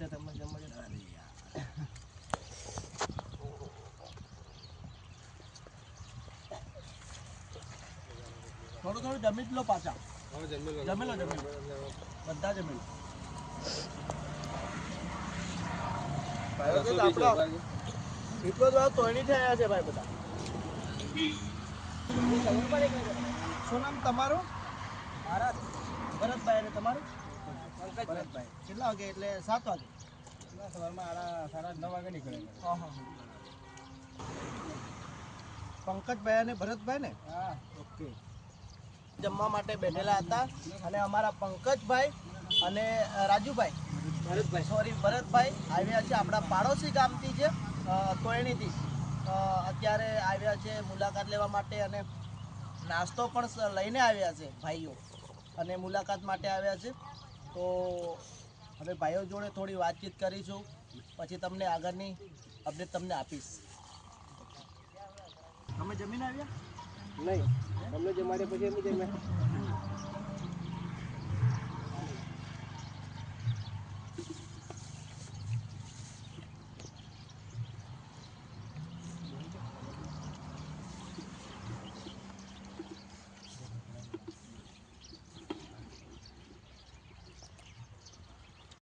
છે તમે જમવા જતા. થોડું થોડું જમી જ લો પાછા. જમી લો બધા જમી લો. એટલો જ તોયણી થયા છે ભાઈ બધા. શું નામ તમારું? ભરતભાઈ. અને તમારું? ભરતભાઈ. કેટલા વાગે? એટલે 7 વાગે. સવારમાં 9:30 વાગે નીકળે. પંકજભાઈ અને ભરતભાઈ ને? હા. ઓકે. જમવા માટે બેઠેલા હતા અને અમારા પંકજભાઈ અને રાજુભાઈ, ભરતભાઈ આવ્યા છે આપણા પાડોશી ગામથી છે, તોયણીથી. અત્યારે આવ્યા છે મુલાકાત લેવા માટે અને નાસ્તો પણ લઈને આવ્યા છે ભાઈઓ, અને મુલાકાત માટે આવ્યા છે. તો હવે ભાઈઓ જોડે થોડી વાતચીત કરીશું, પછી તમને આગળની અપડેટ તમને આપીશ. તમે જમીને આવ્યા? નહીં, તમને જમાડે પછી અમે જમ્યા.